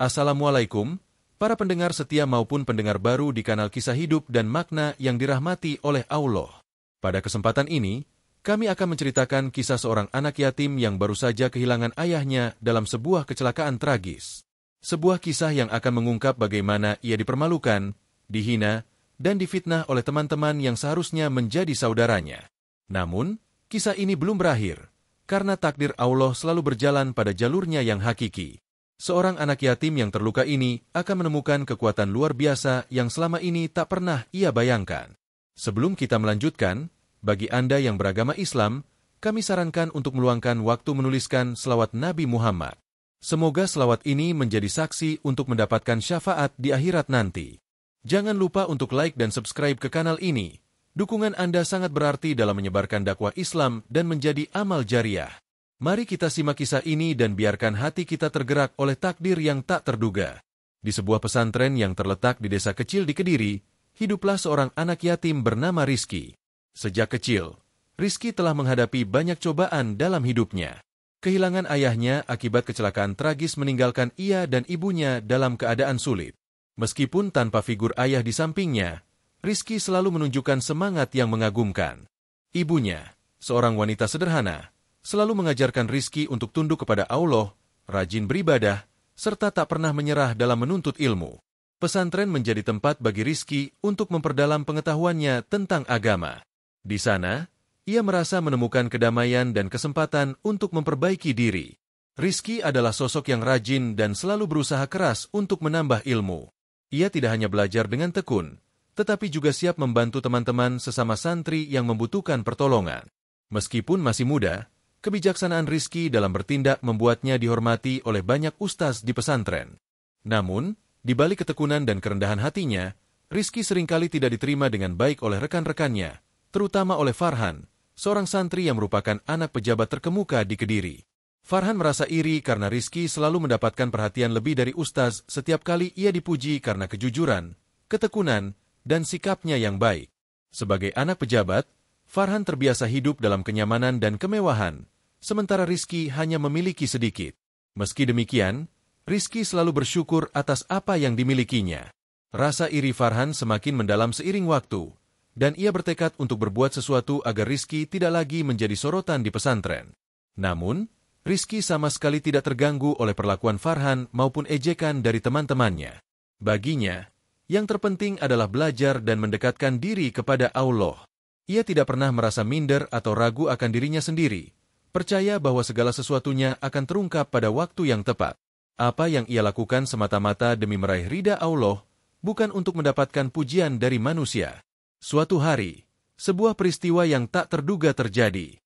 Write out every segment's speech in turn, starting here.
Assalamualaikum, para pendengar setia maupun pendengar baru di kanal Kisah Hidup dan Makna yang dirahmati oleh Allah. Pada kesempatan ini, kami akan menceritakan kisah seorang anak yatim yang baru saja kehilangan ayahnya dalam sebuah kecelakaan tragis. Sebuah kisah yang akan mengungkap bagaimana ia dipermalukan, dihina, dan difitnah oleh teman-teman yang seharusnya menjadi saudaranya. Namun, kisah ini belum berakhir, karena takdir Allah selalu berjalan pada jalurnya yang hakiki. Seorang anak yatim yang terluka ini akan menemukan kekuatan luar biasa yang selama ini tak pernah ia bayangkan. Sebelum kita melanjutkan, bagi Anda yang beragama Islam, kami sarankan untuk meluangkan waktu menuliskan selawat Nabi Muhammad. Semoga selawat ini menjadi saksi untuk mendapatkan syafaat di akhirat nanti. Jangan lupa untuk like dan subscribe ke kanal ini. Dukungan Anda sangat berarti dalam menyebarkan dakwah Islam dan menjadi amal jariah. Mari kita simak kisah ini dan biarkan hati kita tergerak oleh takdir yang tak terduga. Di sebuah pesantren yang terletak di desa kecil di Kediri, hiduplah seorang anak yatim bernama Rizky. Sejak kecil, Rizky telah menghadapi banyak cobaan dalam hidupnya. Kehilangan ayahnya akibat kecelakaan tragis meninggalkan ia dan ibunya dalam keadaan sulit. Meskipun tanpa figur ayah di sampingnya, Rizky selalu menunjukkan semangat yang mengagumkan. Ibunya, seorang wanita sederhana, selalu mengajarkan Rizky untuk tunduk kepada Allah, rajin beribadah, serta tak pernah menyerah dalam menuntut ilmu. Pesantren menjadi tempat bagi Rizky untuk memperdalam pengetahuannya tentang agama. Di sana, ia merasa menemukan kedamaian dan kesempatan untuk memperbaiki diri. Rizky adalah sosok yang rajin dan selalu berusaha keras untuk menambah ilmu. Ia tidak hanya belajar dengan tekun, tetapi juga siap membantu teman-teman sesama santri yang membutuhkan pertolongan. Meskipun masih muda, kebijaksanaan Rizky dalam bertindak membuatnya dihormati oleh banyak ustaz di pesantren. Namun, di balik ketekunan dan kerendahan hatinya, Rizky seringkali tidak diterima dengan baik oleh rekan-rekannya, terutama oleh Farhan, seorang santri yang merupakan anak pejabat terkemuka di Kediri. Farhan merasa iri karena Rizky selalu mendapatkan perhatian lebih dari ustaz setiap kali ia dipuji karena kejujuran, ketekunan, dan sikapnya yang baik. Sebagai anak pejabat, Farhan terbiasa hidup dalam kenyamanan dan kemewahan, sementara Rizky hanya memiliki sedikit. Meski demikian, Rizky selalu bersyukur atas apa yang dimilikinya. Rasa iri Farhan semakin mendalam seiring waktu, dan ia bertekad untuk berbuat sesuatu agar Rizky tidak lagi menjadi sorotan di pesantren. Namun, Rizky sama sekali tidak terganggu oleh perlakuan Farhan maupun ejekan dari teman-temannya. Baginya, yang terpenting adalah belajar dan mendekatkan diri kepada Allah. Ia tidak pernah merasa minder atau ragu akan dirinya sendiri, percaya bahwa segala sesuatunya akan terungkap pada waktu yang tepat. Apa yang ia lakukan semata-mata demi meraih ridha Allah, bukan untuk mendapatkan pujian dari manusia. Suatu hari, sebuah peristiwa yang tak terduga terjadi.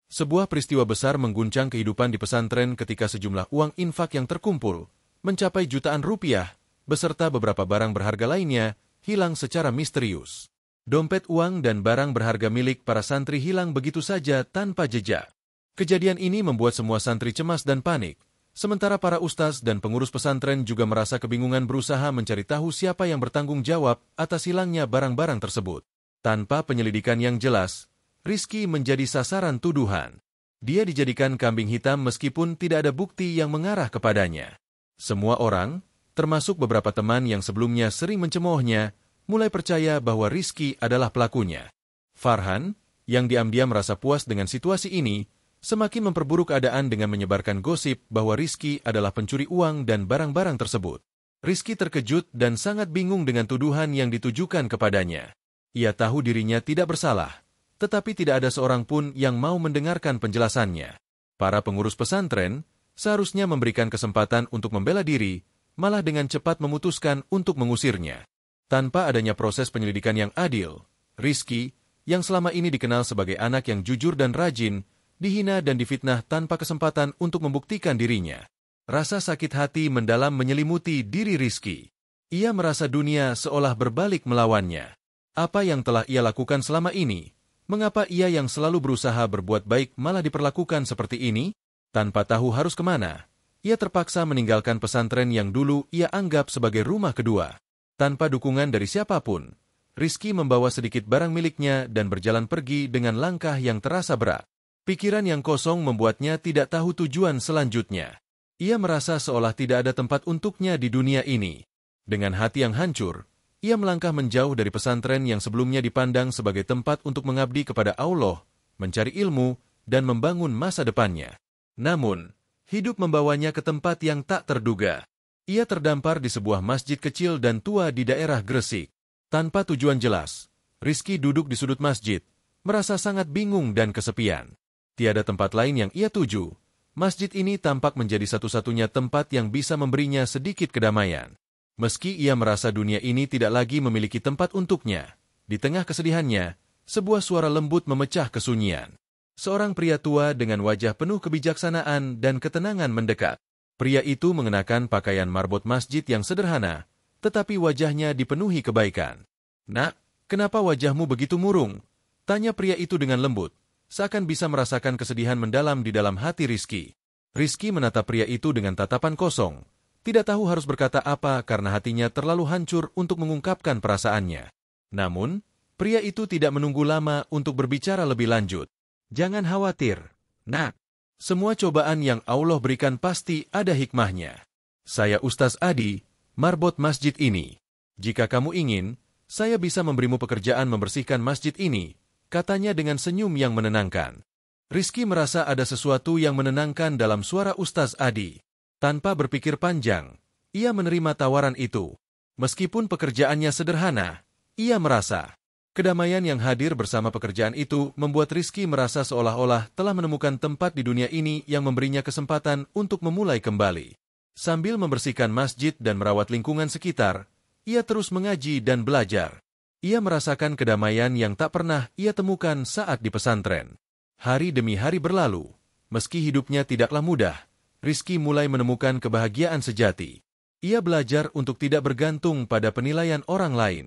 Sebuah peristiwa besar mengguncang kehidupan di pesantren ketika sejumlah uang infak yang terkumpul, mencapai jutaan rupiah, beserta beberapa barang berharga lainnya, hilang secara misterius. Dompet uang dan barang berharga milik para santri hilang begitu saja tanpa jejak. Kejadian ini membuat semua santri cemas dan panik, sementara para ustaz dan pengurus pesantren juga merasa kebingungan berusaha mencari tahu siapa yang bertanggung jawab atas hilangnya barang-barang tersebut. Tanpa penyelidikan yang jelas, Rizky menjadi sasaran tuduhan. Dia dijadikan kambing hitam meskipun tidak ada bukti yang mengarah kepadanya. Semua orang, termasuk beberapa teman yang sebelumnya sering mencemoohnya, mulai percaya bahwa Rizky adalah pelakunya. Farhan, yang diam-diam merasa puas dengan situasi ini, semakin memperburuk keadaan dengan menyebarkan gosip bahwa Rizky adalah pencuri uang dan barang-barang tersebut. Rizky terkejut dan sangat bingung dengan tuduhan yang ditujukan kepadanya. Ia tahu dirinya tidak bersalah, tetapi tidak ada seorang pun yang mau mendengarkan penjelasannya. Para pengurus pesantren seharusnya memberikan kesempatan untuk membela diri, malah dengan cepat memutuskan untuk mengusirnya. Tanpa adanya proses penyelidikan yang adil, Rizky, yang selama ini dikenal sebagai anak yang jujur dan rajin, dihina dan difitnah tanpa kesempatan untuk membuktikan dirinya. Rasa sakit hati mendalam menyelimuti diri Rizky. Ia merasa dunia seolah berbalik melawannya. Apa yang telah ia lakukan selama ini? Mengapa ia yang selalu berusaha berbuat baik malah diperlakukan seperti ini? Tanpa tahu harus kemana, ia terpaksa meninggalkan pesantren yang dulu ia anggap sebagai rumah kedua. Tanpa dukungan dari siapapun, Rizky membawa sedikit barang miliknya dan berjalan pergi dengan langkah yang terasa berat. Pikiran yang kosong membuatnya tidak tahu tujuan selanjutnya. Ia merasa seolah tidak ada tempat untuknya di dunia ini. Dengan hati yang hancur, ia melangkah menjauh dari pesantren yang sebelumnya dipandang sebagai tempat untuk mengabdi kepada Allah, mencari ilmu, dan membangun masa depannya. Namun, hidup membawanya ke tempat yang tak terduga. Ia terdampar di sebuah masjid kecil dan tua di daerah Gresik. Tanpa tujuan jelas, Rizky duduk di sudut masjid, merasa sangat bingung dan kesepian. Tiada tempat lain yang ia tuju. Masjid ini tampak menjadi satu-satunya tempat yang bisa memberinya sedikit kedamaian. Meski ia merasa dunia ini tidak lagi memiliki tempat untuknya, di tengah kesedihannya, sebuah suara lembut memecah kesunyian. Seorang pria tua dengan wajah penuh kebijaksanaan dan ketenangan mendekat. Pria itu mengenakan pakaian marbot masjid yang sederhana, tetapi wajahnya dipenuhi kebaikan. "Nak, kenapa wajahmu begitu murung?" tanya pria itu dengan lembut, seakan bisa merasakan kesedihan mendalam di dalam hati Rizky. Rizky menatap pria itu dengan tatapan kosong, tidak tahu harus berkata apa karena hatinya terlalu hancur untuk mengungkapkan perasaannya. Namun, pria itu tidak menunggu lama untuk berbicara lebih lanjut. "Jangan khawatir, Nak. Semua cobaan yang Allah berikan pasti ada hikmahnya. Saya Ustaz Adi, marbot masjid ini. Jika kamu ingin, saya bisa memberimu pekerjaan membersihkan masjid ini," katanya dengan senyum yang menenangkan. Rizky merasa ada sesuatu yang menenangkan dalam suara Ustaz Adi. Tanpa berpikir panjang, ia menerima tawaran itu. Meskipun pekerjaannya sederhana, ia merasa kedamaian yang hadir bersama pekerjaan itu membuat Rizky merasa seolah-olah telah menemukan tempat di dunia ini yang memberinya kesempatan untuk memulai kembali. Sambil membersihkan masjid dan merawat lingkungan sekitar, ia terus mengaji dan belajar. Ia merasakan kedamaian yang tak pernah ia temukan saat di pesantren. Hari demi hari berlalu, meski hidupnya tidaklah mudah, Rizky mulai menemukan kebahagiaan sejati. Ia belajar untuk tidak bergantung pada penilaian orang lain.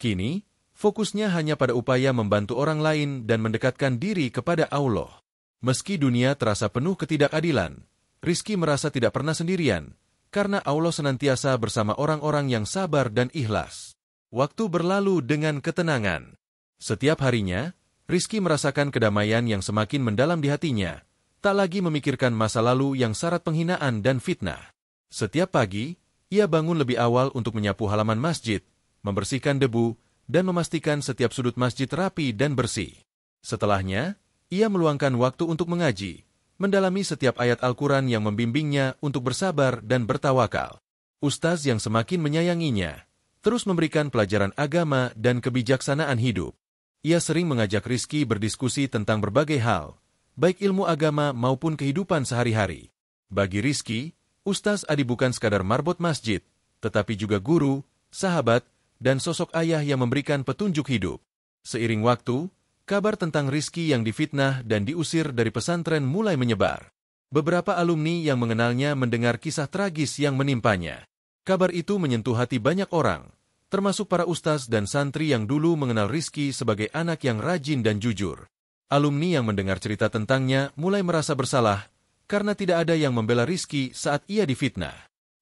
Kini, fokusnya hanya pada upaya membantu orang lain dan mendekatkan diri kepada Allah. Meski dunia terasa penuh ketidakadilan, Rizky merasa tidak pernah sendirian, karena Allah senantiasa bersama orang-orang yang sabar dan ikhlas. Waktu berlalu dengan ketenangan. Setiap harinya, Rizky merasakan kedamaian yang semakin mendalam di hatinya, tak lagi memikirkan masa lalu yang syarat penghinaan dan fitnah. Setiap pagi, ia bangun lebih awal untuk menyapu halaman masjid, membersihkan debu, dan memastikan setiap sudut masjid rapi dan bersih. Setelahnya, ia meluangkan waktu untuk mengaji, mendalami setiap ayat Al-Quran yang membimbingnya untuk bersabar dan bertawakal. Ustaz yang semakin menyayanginya, terus memberikan pelajaran agama dan kebijaksanaan hidup. Ia sering mengajak Rizky berdiskusi tentang berbagai hal, baik ilmu agama maupun kehidupan sehari-hari. Bagi Rizky, Ustaz Adi bukan sekadar marbot masjid, tetapi juga guru, sahabat, dan sosok ayah yang memberikan petunjuk hidup. Seiring waktu, kabar tentang Rizky yang difitnah dan diusir dari pesantren mulai menyebar. Beberapa alumni yang mengenalnya mendengar kisah tragis yang menimpanya. Kabar itu menyentuh hati banyak orang, termasuk para ustaz dan santri yang dulu mengenal Rizky sebagai anak yang rajin dan jujur. Alumni yang mendengar cerita tentangnya mulai merasa bersalah karena tidak ada yang membela Rizky saat ia difitnah.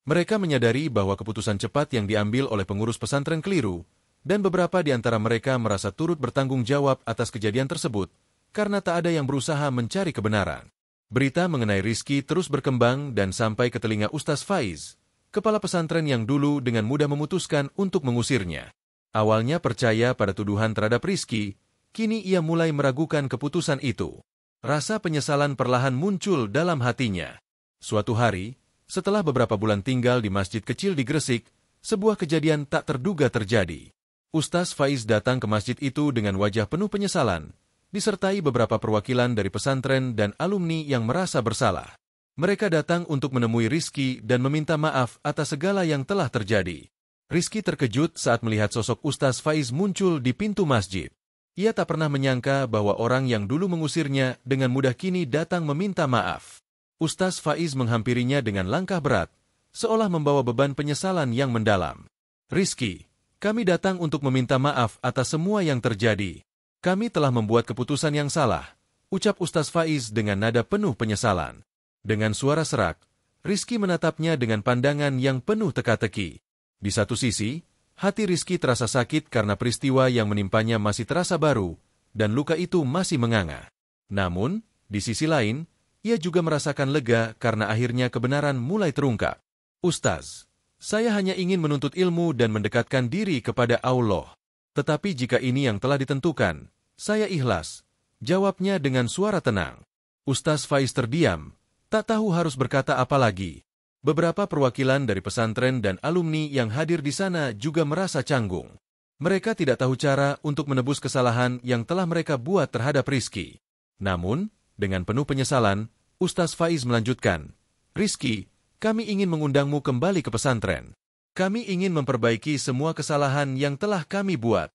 Mereka menyadari bahwa keputusan cepat yang diambil oleh pengurus pesantren keliru, dan beberapa di antara mereka merasa turut bertanggung jawab atas kejadian tersebut, karena tak ada yang berusaha mencari kebenaran. Berita mengenai Rizky terus berkembang dan sampai ke telinga Ustaz Faiz, kepala pesantren yang dulu dengan mudah memutuskan untuk mengusirnya. Awalnya percaya pada tuduhan terhadap Rizky, kini ia mulai meragukan keputusan itu. Rasa penyesalan perlahan muncul dalam hatinya. Suatu hari, setelah beberapa bulan tinggal di masjid kecil di Gresik, sebuah kejadian tak terduga terjadi. Ustaz Faiz datang ke masjid itu dengan wajah penuh penyesalan, disertai beberapa perwakilan dari pesantren dan alumni yang merasa bersalah. Mereka datang untuk menemui Rizky dan meminta maaf atas segala yang telah terjadi. Rizky terkejut saat melihat sosok Ustaz Faiz muncul di pintu masjid. Ia tak pernah menyangka bahwa orang yang dulu mengusirnya dengan mudah kini datang meminta maaf. Ustaz Faiz menghampirinya dengan langkah berat, seolah membawa beban penyesalan yang mendalam. "Rizky, kami datang untuk meminta maaf atas semua yang terjadi. Kami telah membuat keputusan yang salah," ucap Ustaz Faiz dengan nada penuh penyesalan. Dengan suara serak, Rizky menatapnya dengan pandangan yang penuh teka-teki. Di satu sisi, hati Rizky terasa sakit karena peristiwa yang menimpanya masih terasa baru, dan luka itu masih menganga. Namun, di sisi lain, ia juga merasakan lega karena akhirnya kebenaran mulai terungkap. Ustaz, saya hanya ingin menuntut ilmu dan mendekatkan diri kepada Allah. Tetapi jika ini yang telah ditentukan, saya ikhlas, jawabnya dengan suara tenang. Ustaz Faiz terdiam, tak tahu harus berkata apa lagi. Beberapa perwakilan dari pesantren dan alumni yang hadir di sana juga merasa canggung. Mereka tidak tahu cara untuk menebus kesalahan yang telah mereka buat terhadap Rizky. Namun, dengan penuh penyesalan, Ustaz Faiz melanjutkan, "Rizky, kami ingin mengundangmu kembali ke pesantren. Kami ingin memperbaiki semua kesalahan yang telah kami buat."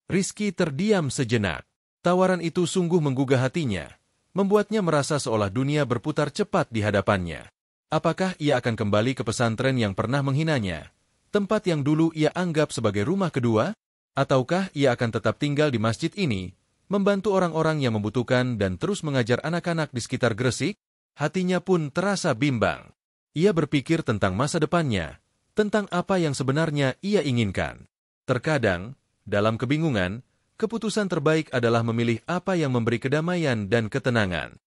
Rizky terdiam sejenak. Tawaran itu sungguh menggugah hatinya, membuatnya merasa seolah dunia berputar cepat di hadapannya. Apakah ia akan kembali ke pesantren yang pernah menghinanya, tempat yang dulu ia anggap sebagai rumah kedua? Ataukah ia akan tetap tinggal di masjid ini, membantu orang-orang yang membutuhkan dan terus mengajar anak-anak di sekitar Gresik? Hatinya pun terasa bimbang. Ia berpikir tentang masa depannya, tentang apa yang sebenarnya ia inginkan. Terkadang, dalam kebingungan, keputusan terbaik adalah memilih apa yang memberi kedamaian dan ketenangan.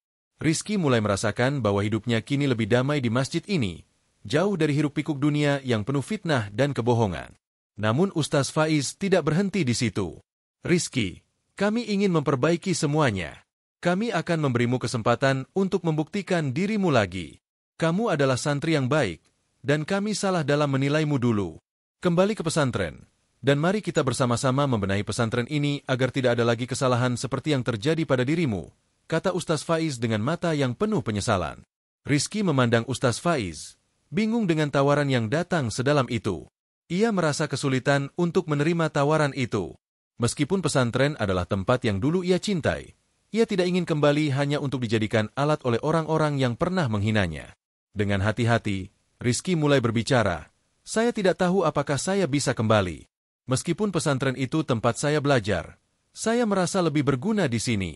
Rizky mulai merasakan bahwa hidupnya kini lebih damai di masjid ini, jauh dari hiruk-pikuk dunia yang penuh fitnah dan kebohongan. Namun Ustaz Faiz tidak berhenti di situ. "Rizky, kami ingin memperbaiki semuanya. Kami akan memberimu kesempatan untuk membuktikan dirimu lagi. Kamu adalah santri yang baik, dan kami salah dalam menilaimu dulu. Kembali ke pesantren, dan mari kita bersama-sama membenahi pesantren ini agar tidak ada lagi kesalahan seperti yang terjadi pada dirimu," kata Ustaz Faiz dengan mata yang penuh penyesalan. Rizky memandang Ustaz Faiz, bingung dengan tawaran yang datang sedalam itu. Ia merasa kesulitan untuk menerima tawaran itu. Meskipun pesantren adalah tempat yang dulu ia cintai, ia tidak ingin kembali hanya untuk dijadikan alat oleh orang-orang yang pernah menghinanya. Dengan hati-hati, Rizky mulai berbicara, "Saya tidak tahu apakah saya bisa kembali. Meskipun pesantren itu tempat saya belajar, saya merasa lebih berguna di sini.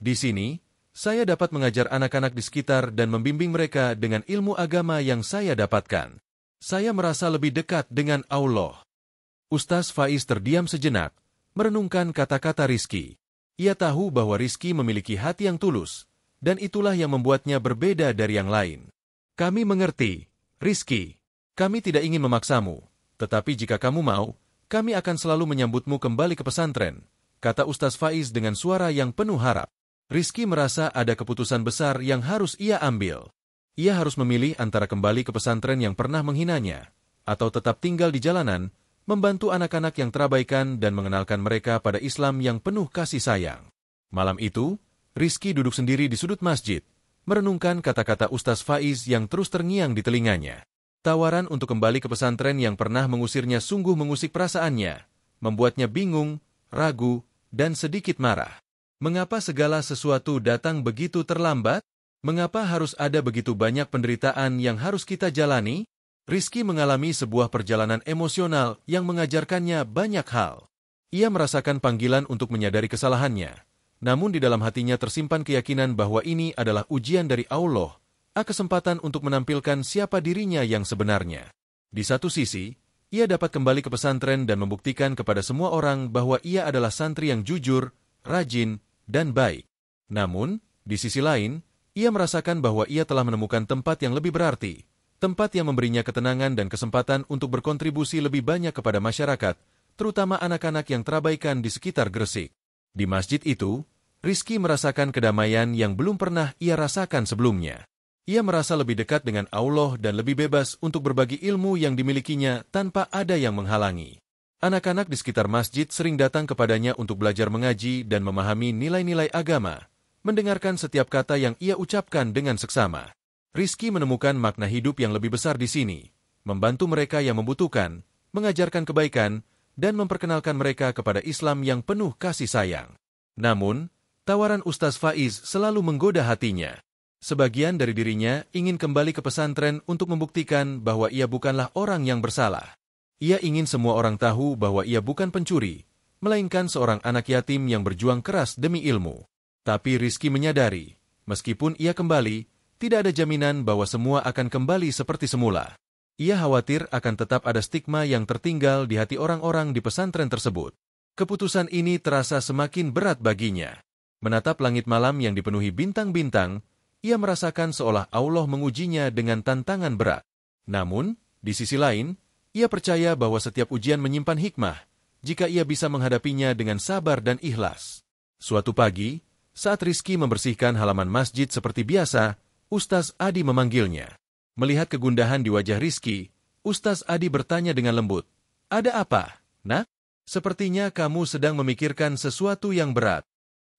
Di sini, saya dapat mengajar anak-anak di sekitar dan membimbing mereka dengan ilmu agama yang saya dapatkan. Saya merasa lebih dekat dengan Allah." Ustaz Faiz terdiam sejenak, merenungkan kata-kata Rizky. Ia tahu bahwa Rizky memiliki hati yang tulus, dan itulah yang membuatnya berbeda dari yang lain. "Kami mengerti, Rizky. Kami tidak ingin memaksamu, tetapi jika kamu mau, kami akan selalu menyambutmu kembali ke pesantren," kata Ustaz Faiz dengan suara yang penuh harap. Rizky merasa ada keputusan besar yang harus ia ambil. Ia harus memilih antara kembali ke pesantren yang pernah menghinanya, atau tetap tinggal di jalanan, membantu anak-anak yang terabaikan dan mengenalkan mereka pada Islam yang penuh kasih sayang. Malam itu, Rizky duduk sendiri di sudut masjid, merenungkan kata-kata Ustaz Faiz yang terus terngiang di telinganya. Tawaran untuk kembali ke pesantren yang pernah mengusirnya sungguh mengusik perasaannya, membuatnya bingung, ragu, dan sedikit marah. Mengapa segala sesuatu datang begitu terlambat? Mengapa harus ada begitu banyak penderitaan yang harus kita jalani? Rizky mengalami sebuah perjalanan emosional yang mengajarkannya banyak hal. Ia merasakan panggilan untuk menyadari kesalahannya, namun di dalam hatinya tersimpan keyakinan bahwa ini adalah ujian dari Allah, kesempatan untuk menampilkan siapa dirinya yang sebenarnya. Di satu sisi, ia dapat kembali ke pesantren dan membuktikan kepada semua orang bahwa ia adalah santri yang jujur, rajin, dan baik. Namun, di sisi lain, ia merasakan bahwa ia telah menemukan tempat yang lebih berarti, tempat yang memberinya ketenangan dan kesempatan untuk berkontribusi lebih banyak kepada masyarakat, terutama anak-anak yang terabaikan di sekitar Gresik. Di masjid itu, Rizky merasakan kedamaian yang belum pernah ia rasakan sebelumnya. Ia merasa lebih dekat dengan Allah dan lebih bebas untuk berbagi ilmu yang dimilikinya tanpa ada yang menghalangi. Anak-anak di sekitar masjid sering datang kepadanya untuk belajar mengaji dan memahami nilai-nilai agama, mendengarkan setiap kata yang ia ucapkan dengan seksama. Rizky menemukan makna hidup yang lebih besar di sini, membantu mereka yang membutuhkan, mengajarkan kebaikan, dan memperkenalkan mereka kepada Islam yang penuh kasih sayang. Namun, tawaran Ustaz Faiz selalu menggoda hatinya. Sebagian dari dirinya ingin kembali ke pesantren untuk membuktikan bahwa ia bukanlah orang yang bersalah. Ia ingin semua orang tahu bahwa ia bukan pencuri, melainkan seorang anak yatim yang berjuang keras demi ilmu. Tapi Rizky menyadari, meskipun ia kembali, tidak ada jaminan bahwa semua akan kembali seperti semula. Ia khawatir akan tetap ada stigma yang tertinggal di hati orang-orang di pesantren tersebut. Keputusan ini terasa semakin berat baginya. Menatap langit malam yang dipenuhi bintang-bintang, ia merasakan seolah Allah mengujinya dengan tantangan berat. Namun, di sisi lain, ia percaya bahwa setiap ujian menyimpan hikmah jika ia bisa menghadapinya dengan sabar dan ikhlas. Suatu pagi, saat Rizky membersihkan halaman masjid seperti biasa, Ustaz Adi memanggilnya. Melihat kegundahan di wajah Rizky, Ustaz Adi bertanya dengan lembut, "Ada apa, Nak? Sepertinya kamu sedang memikirkan sesuatu yang berat."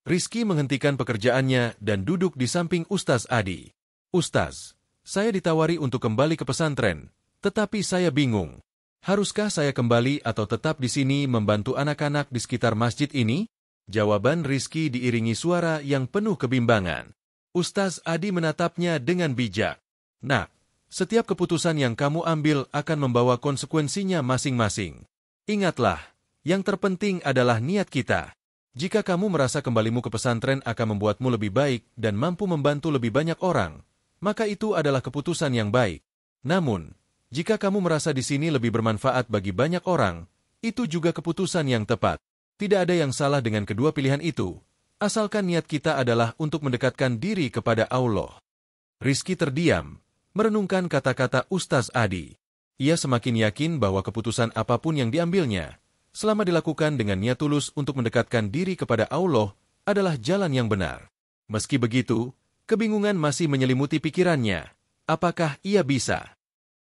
Rizky menghentikan pekerjaannya dan duduk di samping Ustaz Adi. "Ustaz, saya ditawari untuk kembali ke pesantren, tetapi saya bingung. Haruskah saya kembali atau tetap di sini membantu anak-anak di sekitar masjid ini?" Jawaban Rizky diiringi suara yang penuh kebimbangan. Ustaz Adi menatapnya dengan bijak. "Nak, setiap keputusan yang kamu ambil akan membawa konsekuensinya masing-masing. Ingatlah, yang terpenting adalah niat kita. Jika kamu merasa kembalimu ke pesantren akan membuatmu lebih baik dan mampu membantu lebih banyak orang, maka itu adalah keputusan yang baik. Namun, jika kamu merasa di sini lebih bermanfaat bagi banyak orang, itu juga keputusan yang tepat. Tidak ada yang salah dengan kedua pilihan itu, asalkan niat kita adalah untuk mendekatkan diri kepada Allah." Rizky terdiam, merenungkan kata-kata Ustaz Adi. Ia semakin yakin bahwa keputusan apapun yang diambilnya, selama dilakukan dengan niat tulus untuk mendekatkan diri kepada Allah, adalah jalan yang benar. Meski begitu, kebingungan masih menyelimuti pikirannya. Apakah ia bisa?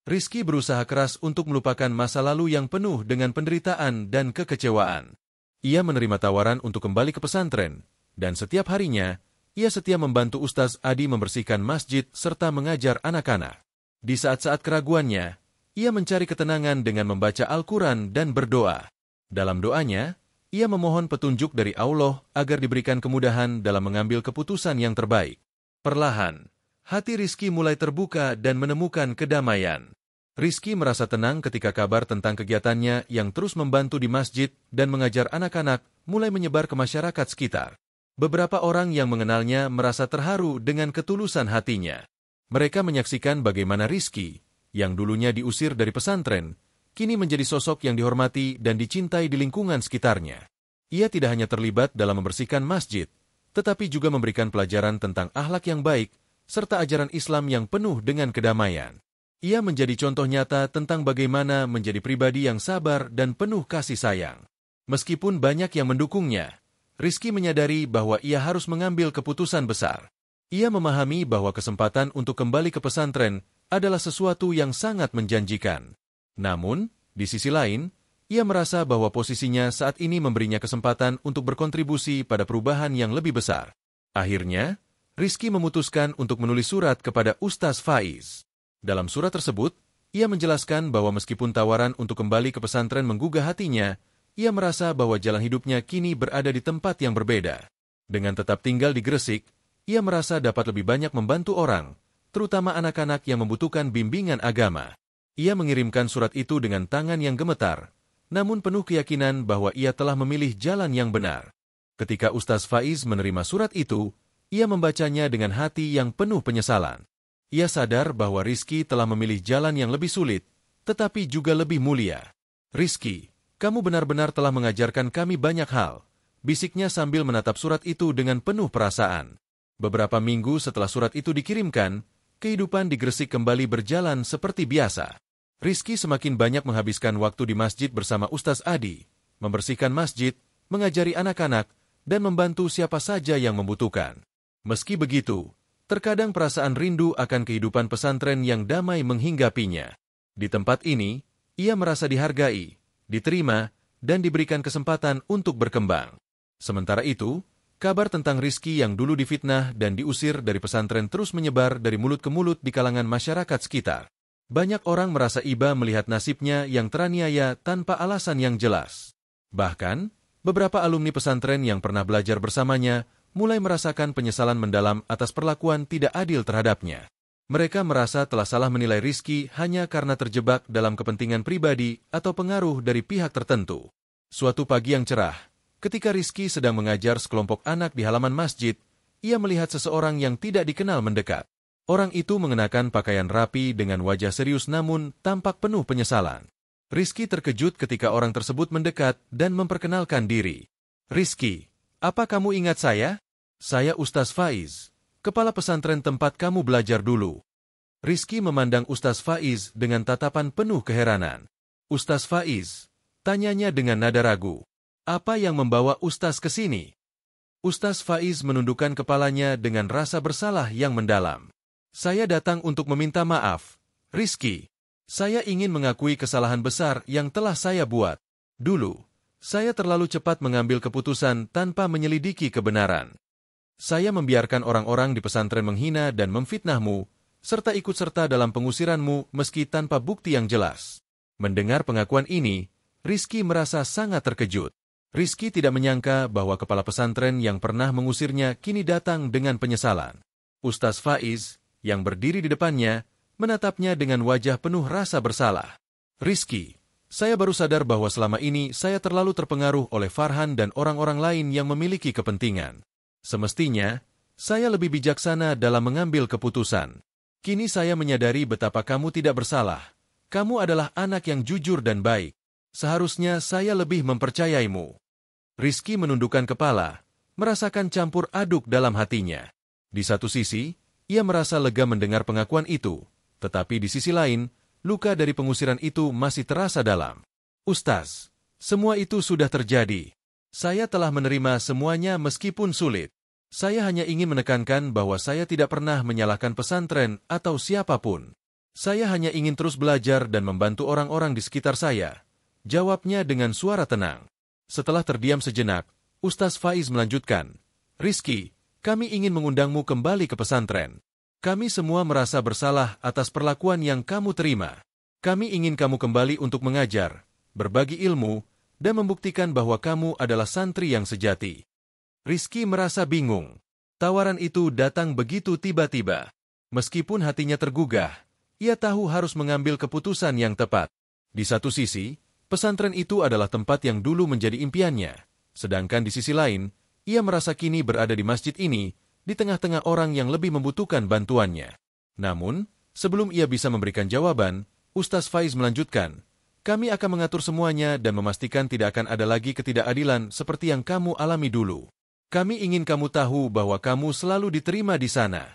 Rizky berusaha keras untuk melupakan masa lalu yang penuh dengan penderitaan dan kekecewaan. Ia menerima tawaran untuk kembali ke pesantren, dan setiap harinya, ia setia membantu Ustaz Adi membersihkan masjid serta mengajar anak-anak. Di saat-saat keraguannya, ia mencari ketenangan dengan membaca Al-Quran dan berdoa. Dalam doanya, ia memohon petunjuk dari Allah agar diberikan kemudahan dalam mengambil keputusan yang terbaik. Perlahan, hati Rizky mulai terbuka dan menemukan kedamaian. Rizky merasa tenang ketika kabar tentang kegiatannya yang terus membantu di masjid dan mengajar anak-anak mulai menyebar ke masyarakat sekitar. Beberapa orang yang mengenalnya merasa terharu dengan ketulusan hatinya. Mereka menyaksikan bagaimana Rizky, yang dulunya diusir dari pesantren, kini menjadi sosok yang dihormati dan dicintai di lingkungan sekitarnya. Ia tidak hanya terlibat dalam membersihkan masjid, tetapi juga memberikan pelajaran tentang akhlak yang baik, serta ajaran Islam yang penuh dengan kedamaian. Ia menjadi contoh nyata tentang bagaimana menjadi pribadi yang sabar dan penuh kasih sayang. Meskipun banyak yang mendukungnya, Rizky menyadari bahwa ia harus mengambil keputusan besar. Ia memahami bahwa kesempatan untuk kembali ke pesantren adalah sesuatu yang sangat menjanjikan. Namun, di sisi lain, ia merasa bahwa posisinya saat ini memberinya kesempatan untuk berkontribusi pada perubahan yang lebih besar. Akhirnya, Rizky memutuskan untuk menulis surat kepada Ustaz Faiz. Dalam surat tersebut, ia menjelaskan bahwa meskipun tawaran untuk kembali ke pesantren menggugah hatinya, ia merasa bahwa jalan hidupnya kini berada di tempat yang berbeda. Dengan tetap tinggal di Gresik, ia merasa dapat lebih banyak membantu orang, terutama anak-anak yang membutuhkan bimbingan agama. Ia mengirimkan surat itu dengan tangan yang gemetar, namun penuh keyakinan bahwa ia telah memilih jalan yang benar. Ketika Ustaz Faiz menerima surat itu, ia membacanya dengan hati yang penuh penyesalan. Ia sadar bahwa Rizky telah memilih jalan yang lebih sulit, tetapi juga lebih mulia. "Rizky, kamu benar-benar telah mengajarkan kami banyak hal," bisiknya sambil menatap surat itu dengan penuh perasaan. Beberapa minggu setelah surat itu dikirimkan, kehidupan di Gresik kembali berjalan seperti biasa. Rizky semakin banyak menghabiskan waktu di masjid bersama Ustaz Adi, membersihkan masjid, mengajari anak-anak, dan membantu siapa saja yang membutuhkan. Meski begitu, terkadang perasaan rindu akan kehidupan pesantren yang damai menghinggapinya. Di tempat ini, ia merasa dihargai, diterima, dan diberikan kesempatan untuk berkembang. Sementara itu, kabar tentang Rizky yang dulu difitnah dan diusir dari pesantren terus menyebar dari mulut ke mulut di kalangan masyarakat sekitar. Banyak orang merasa iba melihat nasibnya yang teraniaya tanpa alasan yang jelas. Bahkan, beberapa alumni pesantren yang pernah belajar bersamanya mulai merasakan penyesalan mendalam atas perlakuan tidak adil terhadapnya. Mereka merasa telah salah menilai Rizky hanya karena terjebak dalam kepentingan pribadi atau pengaruh dari pihak tertentu. Suatu pagi yang cerah, ketika Rizky sedang mengajar sekelompok anak di halaman masjid, ia melihat seseorang yang tidak dikenal mendekat. Orang itu mengenakan pakaian rapi dengan wajah serius namun tampak penuh penyesalan. Rizky terkejut ketika orang tersebut mendekat dan memperkenalkan diri. "Rizky, apa kamu ingat saya? Saya Ustaz Faiz. kepala pesantren tempat kamu belajar dulu. Rizky memandang Ustaz Faiz dengan tatapan penuh keheranan. Ustaz Faiz, tanyanya dengan nada ragu. Apa yang membawa Ustaz ke sini? Ustaz Faiz menundukkan kepalanya dengan rasa bersalah yang mendalam. Saya datang untuk meminta maaf, Rizky. Saya ingin mengakui kesalahan besar yang telah saya buat. Dulu, saya terlalu cepat mengambil keputusan tanpa menyelidiki kebenaran. Saya membiarkan orang-orang di pesantren menghina dan memfitnahmu, serta ikut serta dalam pengusiranmu meski tanpa bukti yang jelas. Mendengar pengakuan ini, Rizky merasa sangat terkejut. Rizky tidak menyangka bahwa kepala pesantren yang pernah mengusirnya kini datang dengan penyesalan. Ustaz Faiz, yang berdiri di depannya, menatapnya dengan wajah penuh rasa bersalah. Rizky, saya baru sadar bahwa selama ini saya terlalu terpengaruh oleh Farhan dan orang-orang lain yang memiliki kepentingan. Semestinya, saya lebih bijaksana dalam mengambil keputusan. Kini saya menyadari betapa kamu tidak bersalah. Kamu adalah anak yang jujur dan baik. Seharusnya saya lebih mempercayaimu. Rizky menundukkan kepala, merasakan campur aduk dalam hatinya. Di satu sisi, ia merasa lega mendengar pengakuan itu, tetapi di sisi lain, luka dari pengusiran itu masih terasa dalam. Ustaz, semua itu sudah terjadi. Saya telah menerima semuanya meskipun sulit. Saya hanya ingin menekankan bahwa saya tidak pernah menyalahkan pesantren atau siapapun. Saya hanya ingin terus belajar dan membantu orang-orang di sekitar saya. Jawabnya dengan suara tenang. Setelah terdiam sejenak, Ustaz Faiz melanjutkan, Rizky, kami ingin mengundangmu kembali ke pesantren. Kami semua merasa bersalah atas perlakuan yang kamu terima. Kami ingin kamu kembali untuk mengajar, berbagi ilmu, dan membuktikan bahwa kamu adalah santri yang sejati. Rizky merasa bingung. Tawaran itu datang begitu tiba-tiba. Meskipun hatinya tergugah, ia tahu harus mengambil keputusan yang tepat. Di satu sisi, pesantren itu adalah tempat yang dulu menjadi impiannya. Sedangkan di sisi lain, ia merasa kini berada di masjid ini, di tengah-tengah orang yang lebih membutuhkan bantuannya. Namun, sebelum ia bisa memberikan jawaban, Ustaz Faiz melanjutkan, kami akan mengatur semuanya dan memastikan tidak akan ada lagi ketidakadilan seperti yang kamu alami dulu. Kami ingin kamu tahu bahwa kamu selalu diterima di sana.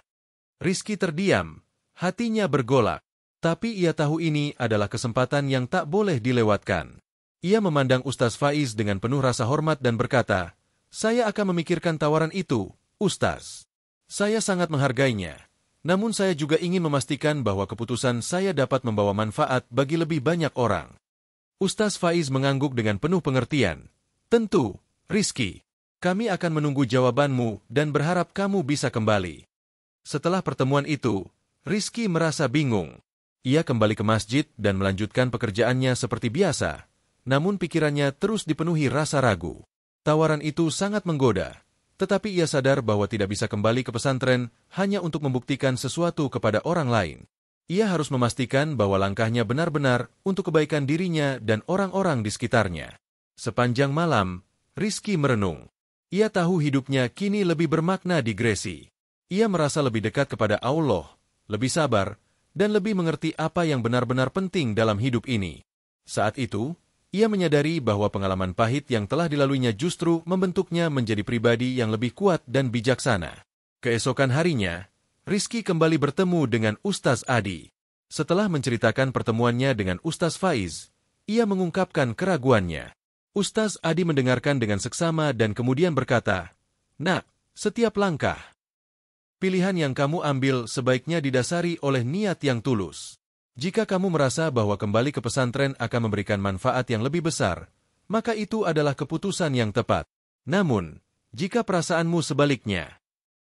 Rizky terdiam, hatinya bergolak. Tapi ia tahu ini adalah kesempatan yang tak boleh dilewatkan. Ia memandang Ustaz Faiz dengan penuh rasa hormat dan berkata, saya akan memikirkan tawaran itu, Ustaz. Saya sangat menghargainya. Namun saya juga ingin memastikan bahwa keputusan saya dapat membawa manfaat bagi lebih banyak orang. Ustaz Faiz mengangguk dengan penuh pengertian. Tentu, Rizky. Kami akan menunggu jawabanmu dan berharap kamu bisa kembali. Setelah pertemuan itu, Rizky merasa bingung. Ia kembali ke masjid dan melanjutkan pekerjaannya seperti biasa. Namun pikirannya terus dipenuhi rasa ragu. Tawaran itu sangat menggoda. Tetapi ia sadar bahwa tidak bisa kembali ke pesantren hanya untuk membuktikan sesuatu kepada orang lain. Ia harus memastikan bahwa langkahnya benar-benar untuk kebaikan dirinya dan orang-orang di sekitarnya. Sepanjang malam, Rizky merenung. Ia tahu hidupnya kini lebih bermakna di Gresi. Ia merasa lebih dekat kepada Allah, lebih sabar, dan lebih mengerti apa yang benar-benar penting dalam hidup ini. Saat itu, ia menyadari bahwa pengalaman pahit yang telah dilaluinya justru membentuknya menjadi pribadi yang lebih kuat dan bijaksana. Keesokan harinya, Rizky kembali bertemu dengan Ustaz Adi. Setelah menceritakan pertemuannya dengan Ustaz Faiz, ia mengungkapkan keraguannya. Ustaz Adi mendengarkan dengan seksama dan kemudian berkata, Nak, setiap langkah pilihan yang kamu ambil sebaiknya didasari oleh niat yang tulus. Jika kamu merasa bahwa kembali ke pesantren akan memberikan manfaat yang lebih besar, maka itu adalah keputusan yang tepat. Namun, jika perasaanmu sebaliknya,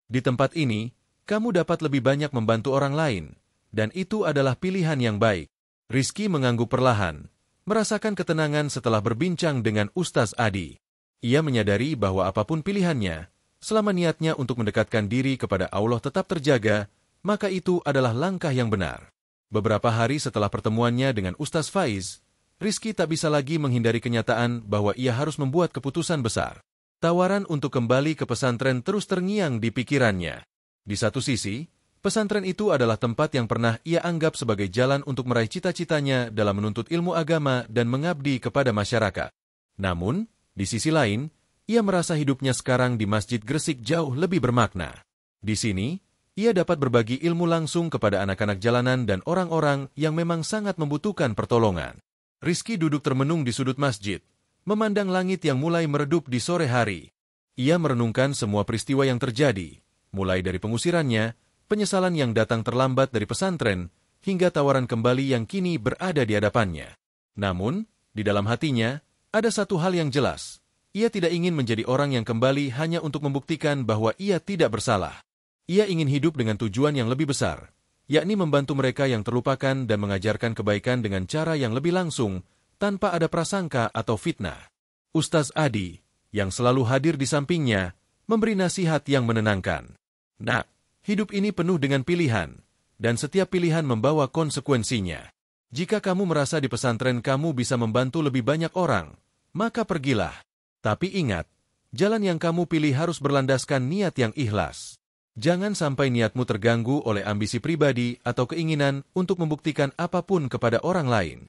di tempat ini, kamu dapat lebih banyak membantu orang lain, dan itu adalah pilihan yang baik. Rizky mengangguk perlahan, merasakan ketenangan setelah berbincang dengan Ustaz Adi. Ia menyadari bahwa apapun pilihannya, selama niatnya untuk mendekatkan diri kepada Allah tetap terjaga, maka itu adalah langkah yang benar. Beberapa hari setelah pertemuannya dengan Ustaz Faiz, Rizky tak bisa lagi menghindari kenyataan bahwa ia harus membuat keputusan besar. Tawaran untuk kembali ke pesantren terus terngiang di pikirannya. Di satu sisi, pesantren itu adalah tempat yang pernah ia anggap sebagai jalan untuk meraih cita-citanya dalam menuntut ilmu agama dan mengabdi kepada masyarakat. Namun, di sisi lain, ia merasa hidupnya sekarang di Masjid Gresik jauh lebih bermakna. Di sini, Ia dapat berbagi ilmu langsung kepada anak-anak jalanan dan orang-orang yang memang sangat membutuhkan pertolongan. Rizky duduk termenung di sudut masjid, memandang langit yang mulai meredup di sore hari. Ia merenungkan semua peristiwa yang terjadi, mulai dari pengusirannya, penyesalan yang datang terlambat dari pesantren, hingga tawaran kembali yang kini berada di hadapannya. Namun, di dalam hatinya, ada satu hal yang jelas. Ia tidak ingin menjadi orang yang kembali hanya untuk membuktikan bahwa ia tidak bersalah. Ia ingin hidup dengan tujuan yang lebih besar, yakni membantu mereka yang terlupakan dan mengajarkan kebaikan dengan cara yang lebih langsung, tanpa ada prasangka atau fitnah. Ustaz Adi, yang selalu hadir di sampingnya, memberi nasihat yang menenangkan. Nak, hidup ini penuh dengan pilihan, dan setiap pilihan membawa konsekuensinya. Jika kamu merasa di pesantren kamu bisa membantu lebih banyak orang, maka pergilah. Tapi ingat, jalan yang kamu pilih harus berlandaskan niat yang ikhlas. Jangan sampai niatmu terganggu oleh ambisi pribadi atau keinginan untuk membuktikan apapun kepada orang lain.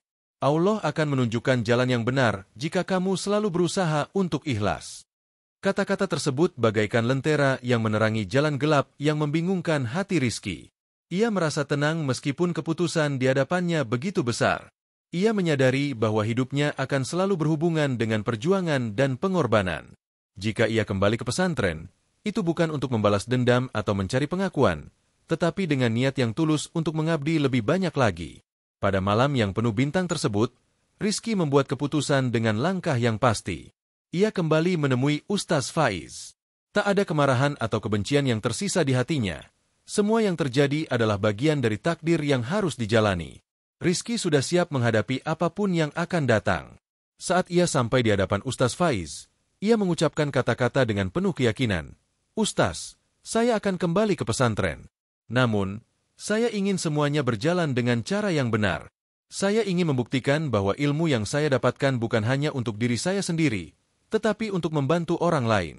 Allah akan menunjukkan jalan yang benar jika kamu selalu berusaha untuk ikhlas. Kata-kata tersebut bagaikan lentera yang menerangi jalan gelap yang membingungkan hati Rizky. Ia merasa tenang meskipun keputusan di hadapannya begitu besar. Ia menyadari bahwa hidupnya akan selalu berhubungan dengan perjuangan dan pengorbanan. Jika ia kembali ke pesantren, itu bukan untuk membalas dendam atau mencari pengakuan, tetapi dengan niat yang tulus untuk mengabdi lebih banyak lagi. Pada malam yang penuh bintang tersebut, Rizky membuat keputusan dengan langkah yang pasti. Ia kembali menemui Ustaz Faiz. Tak ada kemarahan atau kebencian yang tersisa di hatinya. Semua yang terjadi adalah bagian dari takdir yang harus dijalani. Rizky sudah siap menghadapi apapun yang akan datang. Saat ia sampai di hadapan Ustaz Faiz, ia mengucapkan kata-kata dengan penuh keyakinan. Ustaz, saya akan kembali ke pesantren. Namun, saya ingin semuanya berjalan dengan cara yang benar. Saya ingin membuktikan bahwa ilmu yang saya dapatkan bukan hanya untuk diri saya sendiri, tetapi untuk membantu orang lain.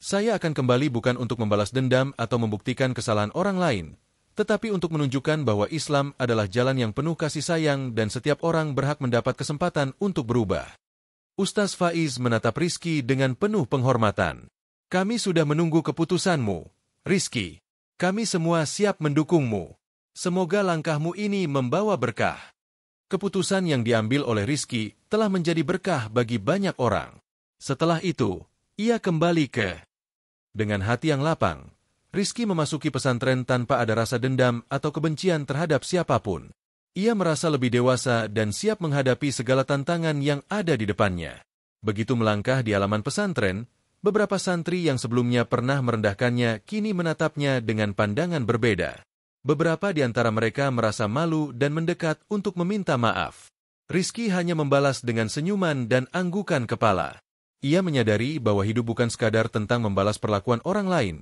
Saya akan kembali bukan untuk membalas dendam atau membuktikan kesalahan orang lain, tetapi untuk menunjukkan bahwa Islam adalah jalan yang penuh kasih sayang dan setiap orang berhak mendapat kesempatan untuk berubah. Ustaz Faiz menatap Rizky dengan penuh penghormatan. Kami sudah menunggu keputusanmu, Rizky. Kami semua siap mendukungmu. Semoga langkahmu ini membawa berkah. Keputusan yang diambil oleh Rizky telah menjadi berkah bagi banyak orang. Setelah itu, ia kembali ke. Dengan hati yang lapang, Rizky memasuki pesantren tanpa ada rasa dendam atau kebencian terhadap siapapun. Ia merasa lebih dewasa dan siap menghadapi segala tantangan yang ada di depannya. Begitu melangkah di halaman pesantren, beberapa santri yang sebelumnya pernah merendahkannya kini menatapnya dengan pandangan berbeda. Beberapa di antara mereka merasa malu dan mendekat untuk meminta maaf. Rizky hanya membalas dengan senyuman dan anggukan kepala. Ia menyadari bahwa hidup bukan sekadar tentang membalas perlakuan orang lain,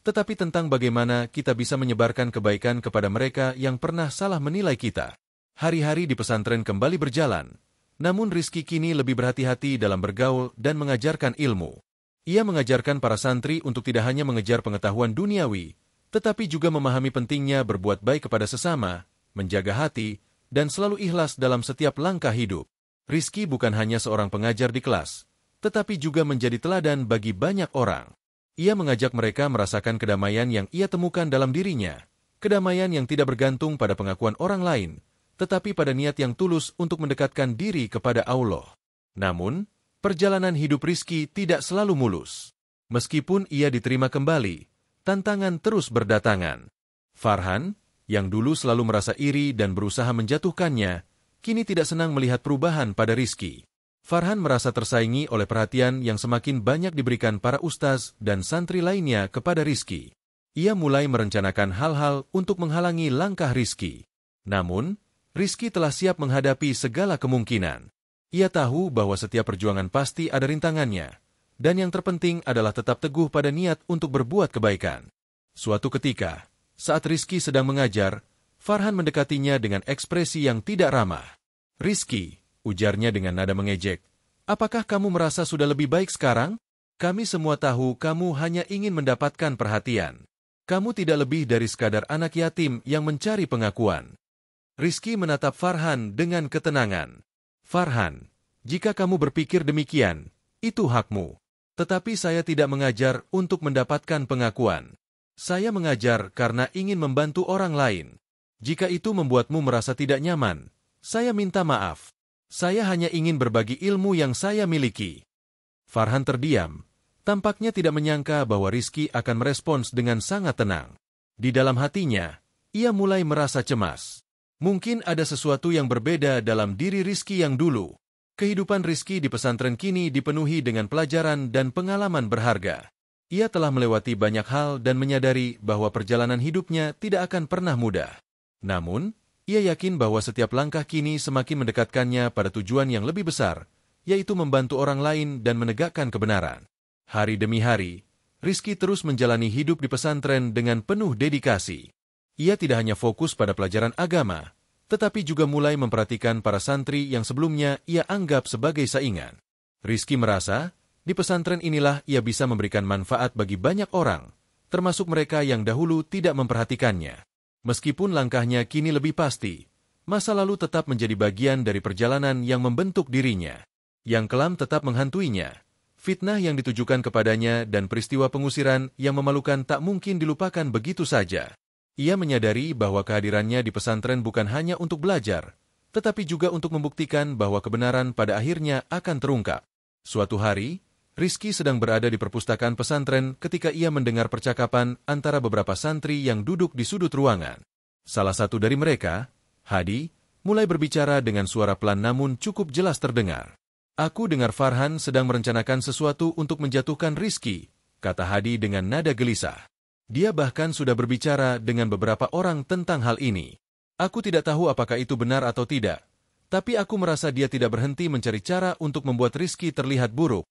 tetapi tentang bagaimana kita bisa menyebarkan kebaikan kepada mereka yang pernah salah menilai kita. Hari-hari di pesantren kembali berjalan, namun Rizky kini lebih berhati-hati dalam bergaul dan mengajarkan ilmu. Ia mengajarkan para santri untuk tidak hanya mengejar pengetahuan duniawi, tetapi juga memahami pentingnya berbuat baik kepada sesama, menjaga hati, dan selalu ikhlas dalam setiap langkah hidup. Rizky bukan hanya seorang pengajar di kelas, tetapi juga menjadi teladan bagi banyak orang. Ia mengajak mereka merasakan kedamaian yang ia temukan dalam dirinya, kedamaian yang tidak bergantung pada pengakuan orang lain, tetapi pada niat yang tulus untuk mendekatkan diri kepada Allah. Namun, perjalanan hidup Rizky tidak selalu mulus. Meskipun ia diterima kembali, tantangan terus berdatangan. Farhan, yang dulu selalu merasa iri dan berusaha menjatuhkannya, kini tidak senang melihat perubahan pada Rizky. Farhan merasa tersaingi oleh perhatian yang semakin banyak diberikan para ustaz dan santri lainnya kepada Rizky. Ia mulai merencanakan hal-hal untuk menghalangi langkah Rizky. Namun, Rizky telah siap menghadapi segala kemungkinan. Ia tahu bahwa setiap perjuangan pasti ada rintangannya, dan yang terpenting adalah tetap teguh pada niat untuk berbuat kebaikan. Suatu ketika, saat Rizky sedang mengajar, Farhan mendekatinya dengan ekspresi yang tidak ramah. "Rizky," ujarnya dengan nada mengejek, "apakah kamu merasa sudah lebih baik sekarang? Kami semua tahu kamu hanya ingin mendapatkan perhatian. Kamu tidak lebih dari sekadar anak yatim yang mencari pengakuan." Rizky menatap Farhan dengan ketenangan. "Farhan, jika kamu berpikir demikian, itu hakmu. Tetapi saya tidak mengajar untuk mendapatkan pengakuan. Saya mengajar karena ingin membantu orang lain. Jika itu membuatmu merasa tidak nyaman, saya minta maaf. Saya hanya ingin berbagi ilmu yang saya miliki. Farhan terdiam. Tampaknya tidak menyangka bahwa Rizky akan merespons dengan sangat tenang. Di dalam hatinya, ia mulai merasa cemas. Mungkin ada sesuatu yang berbeda dalam diri Rizky yang dulu. Kehidupan Rizky di pesantren kini dipenuhi dengan pelajaran dan pengalaman berharga. Ia telah melewati banyak hal dan menyadari bahwa perjalanan hidupnya tidak akan pernah mudah. Namun, ia yakin bahwa setiap langkah kini semakin mendekatkannya pada tujuan yang lebih besar, yaitu membantu orang lain dan menegakkan kebenaran. Hari demi hari, Rizky terus menjalani hidup di pesantren dengan penuh dedikasi. Ia tidak hanya fokus pada pelajaran agama, tetapi juga mulai memperhatikan para santri yang sebelumnya ia anggap sebagai saingan. Rizky merasa, di pesantren inilah ia bisa memberikan manfaat bagi banyak orang, termasuk mereka yang dahulu tidak memperhatikannya. Meskipun langkahnya kini lebih pasti, masa lalu tetap menjadi bagian dari perjalanan yang membentuk dirinya. Yang kelam tetap menghantuinya. Fitnah yang ditujukan kepadanya dan peristiwa pengusiran yang memalukan tak mungkin dilupakan begitu saja. Ia menyadari bahwa kehadirannya di pesantren bukan hanya untuk belajar, tetapi juga untuk membuktikan bahwa kebenaran pada akhirnya akan terungkap. Suatu hari, Rizky sedang berada di perpustakaan pesantren ketika ia mendengar percakapan antara beberapa santri yang duduk di sudut ruangan. Salah satu dari mereka, Hadi, mulai berbicara dengan suara pelan namun cukup jelas terdengar. "Aku dengar Farhan sedang merencanakan sesuatu untuk menjatuhkan Rizky," kata Hadi dengan nada gelisah. "Dia bahkan sudah berbicara dengan beberapa orang tentang hal ini. Aku tidak tahu apakah itu benar atau tidak, tapi aku merasa dia tidak berhenti mencari cara untuk membuat Rizky terlihat buruk."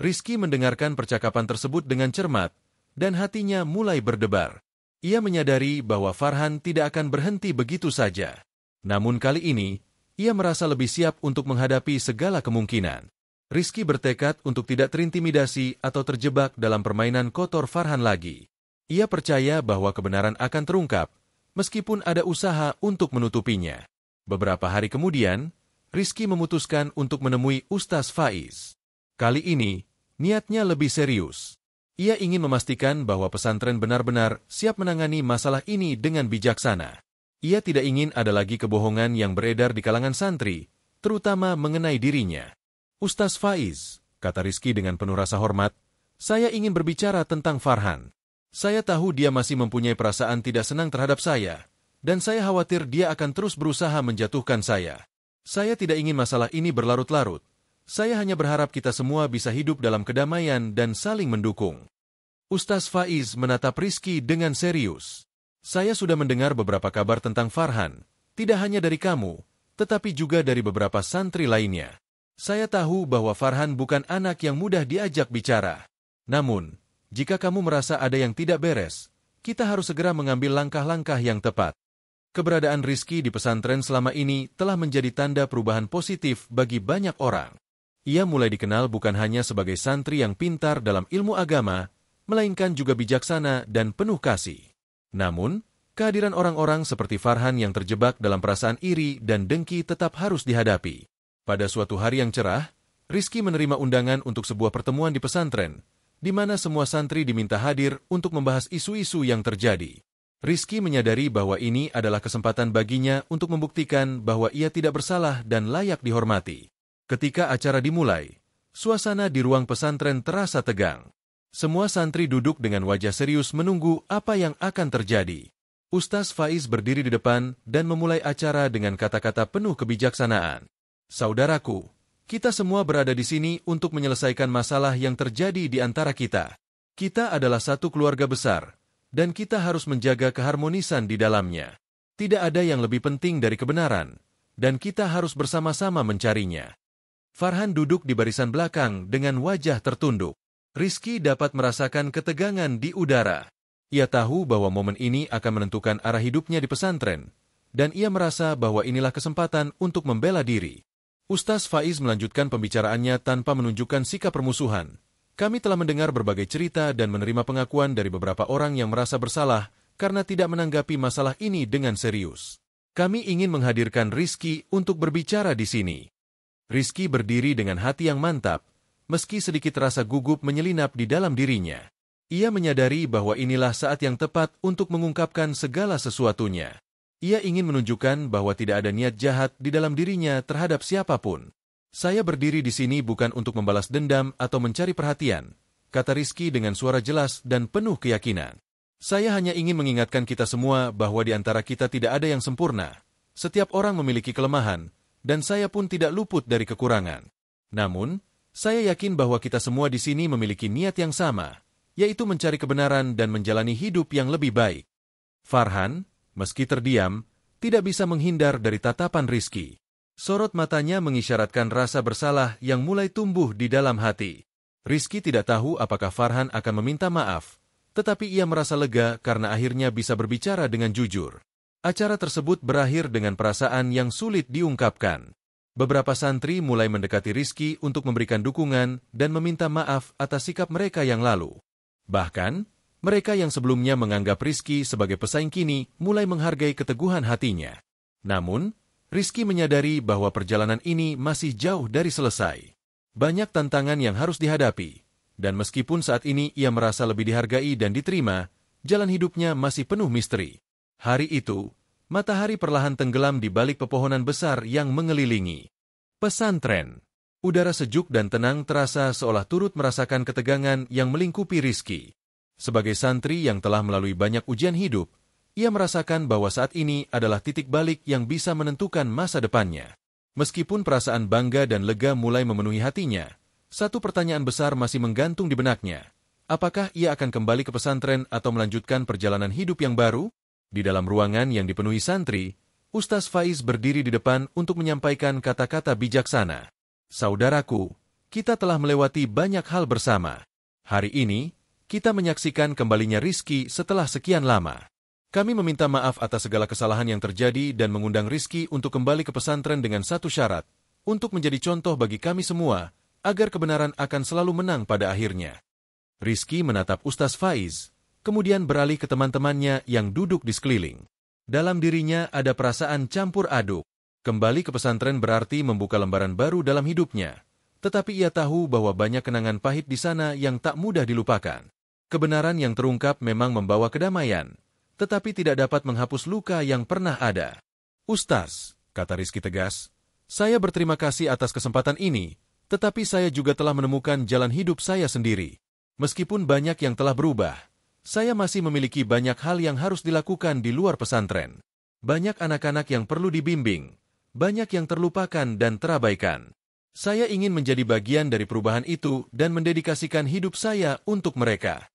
Rizky mendengarkan percakapan tersebut dengan cermat, dan hatinya mulai berdebar. Ia menyadari bahwa Farhan tidak akan berhenti begitu saja. Namun kali ini, ia merasa lebih siap untuk menghadapi segala kemungkinan. Rizky bertekad untuk tidak terintimidasi atau terjebak dalam permainan kotor Farhan lagi. Ia percaya bahwa kebenaran akan terungkap, meskipun ada usaha untuk menutupinya. Beberapa hari kemudian, Rizky memutuskan untuk menemui Ustaz Faiz. Kali ini, niatnya lebih serius. Ia ingin memastikan bahwa pesantren benar-benar siap menangani masalah ini dengan bijaksana. Ia tidak ingin ada lagi kebohongan yang beredar di kalangan santri, terutama mengenai dirinya. "Ustaz Faiz," kata Rizky dengan penuh rasa hormat, "saya ingin berbicara tentang Farhan. Saya tahu dia masih mempunyai perasaan tidak senang terhadap saya, dan saya khawatir dia akan terus berusaha menjatuhkan saya. Saya tidak ingin masalah ini berlarut-larut. Saya hanya berharap kita semua bisa hidup dalam kedamaian dan saling mendukung." Ustaz Faiz menatap Rizky dengan serius. "Saya sudah mendengar beberapa kabar tentang Farhan, tidak hanya dari kamu, tetapi juga dari beberapa santri lainnya. Saya tahu bahwa Farhan bukan anak yang mudah diajak bicara. Namun, jika kamu merasa ada yang tidak beres, kita harus segera mengambil langkah-langkah yang tepat." Keberadaan Rizky di pesantren selama ini telah menjadi tanda perubahan positif bagi banyak orang. Ia mulai dikenal bukan hanya sebagai santri yang pintar dalam ilmu agama, melainkan juga bijaksana dan penuh kasih. Namun, kehadiran orang-orang seperti Farhan yang terjebak dalam perasaan iri dan dengki tetap harus dihadapi. Pada suatu hari yang cerah, Rizky menerima undangan untuk sebuah pertemuan di pesantren, di mana semua santri diminta hadir untuk membahas isu-isu yang terjadi. Rizky menyadari bahwa ini adalah kesempatan baginya untuk membuktikan bahwa ia tidak bersalah dan layak dihormati. Ketika acara dimulai, suasana di ruang pesantren terasa tegang. Semua santri duduk dengan wajah serius menunggu apa yang akan terjadi. Ustaz Faiz berdiri di depan dan memulai acara dengan kata-kata penuh kebijaksanaan. "Saudaraku, kita semua berada di sini untuk menyelesaikan masalah yang terjadi di antara kita. Kita adalah satu keluarga besar, dan kita harus menjaga keharmonisan di dalamnya. Tidak ada yang lebih penting dari kebenaran, dan kita harus bersama-sama mencarinya." Farhan duduk di barisan belakang dengan wajah tertunduk. Rizky dapat merasakan ketegangan di udara. Ia tahu bahwa momen ini akan menentukan arah hidupnya di pesantren, dan ia merasa bahwa inilah kesempatan untuk membela diri. Ustaz Faiz melanjutkan pembicaraannya tanpa menunjukkan sikap permusuhan. "Kami telah mendengar berbagai cerita dan menerima pengakuan dari beberapa orang yang merasa bersalah karena tidak menanggapi masalah ini dengan serius. Kami ingin menghadirkan Rizky untuk berbicara di sini." Rizky berdiri dengan hati yang mantap, meski sedikit rasa gugup menyelinap di dalam dirinya. Ia menyadari bahwa inilah saat yang tepat untuk mengungkapkan segala sesuatunya. Ia ingin menunjukkan bahwa tidak ada niat jahat di dalam dirinya terhadap siapapun. Saya berdiri di sini bukan untuk membalas dendam atau mencari perhatian, kata Rizky dengan suara jelas dan penuh keyakinan. Saya hanya ingin mengingatkan kita semua bahwa di antara kita tidak ada yang sempurna. Setiap orang memiliki kelemahan, dan saya pun tidak luput dari kekurangan. Namun, saya yakin bahwa kita semua di sini memiliki niat yang sama, yaitu mencari kebenaran dan menjalani hidup yang lebih baik. Farhan, meski terdiam, tidak bisa menghindar dari tatapan Rizky. Sorot matanya mengisyaratkan rasa bersalah yang mulai tumbuh di dalam hati. Rizky tidak tahu apakah Farhan akan meminta maaf, tetapi ia merasa lega karena akhirnya bisa berbicara dengan jujur. Acara tersebut berakhir dengan perasaan yang sulit diungkapkan. Beberapa santri mulai mendekati Rizky untuk memberikan dukungan dan meminta maaf atas sikap mereka yang lalu. Bahkan, mereka yang sebelumnya menganggap Rizky sebagai pesaing kini mulai menghargai keteguhan hatinya. Namun, Rizky menyadari bahwa perjalanan ini masih jauh dari selesai. Banyak tantangan yang harus dihadapi. Dan meskipun saat ini ia merasa lebih dihargai dan diterima, jalan hidupnya masih penuh misteri. Hari itu, matahari perlahan tenggelam di balik pepohonan besar yang mengelilingi pesantren. Udara sejuk dan tenang terasa seolah turut merasakan ketegangan yang melingkupi Rizky. Sebagai santri yang telah melalui banyak ujian hidup, ia merasakan bahwa saat ini adalah titik balik yang bisa menentukan masa depannya. Meskipun perasaan bangga dan lega mulai memenuhi hatinya, satu pertanyaan besar masih menggantung di benaknya. Apakah ia akan kembali ke pesantren atau melanjutkan perjalanan hidup yang baru? Di dalam ruangan yang dipenuhi santri, Ustaz Faiz berdiri di depan untuk menyampaikan kata-kata bijaksana. Saudaraku, kita telah melewati banyak hal bersama. Hari ini, kita menyaksikan kembalinya Rizky setelah sekian lama. Kami meminta maaf atas segala kesalahan yang terjadi dan mengundang Rizky untuk kembali ke pesantren dengan satu syarat, untuk menjadi contoh bagi kami semua, agar kebenaran akan selalu menang pada akhirnya. Rizky menatap Ustaz Faiz, kemudian beralih ke teman-temannya yang duduk di sekeliling. Dalam dirinya ada perasaan campur aduk. Kembali ke pesantren berarti membuka lembaran baru dalam hidupnya. Tetapi ia tahu bahwa banyak kenangan pahit di sana yang tak mudah dilupakan. Kebenaran yang terungkap memang membawa kedamaian, tetapi tidak dapat menghapus luka yang pernah ada. Ustaz, kata Rizky tegas, saya berterima kasih atas kesempatan ini, tetapi saya juga telah menemukan jalan hidup saya sendiri. Meskipun banyak yang telah berubah, saya masih memiliki banyak hal yang harus dilakukan di luar pesantren. Banyak anak-anak yang perlu dibimbing, banyak yang terlupakan dan terabaikan. Saya ingin menjadi bagian dari perubahan itu dan mendedikasikan hidup saya untuk mereka.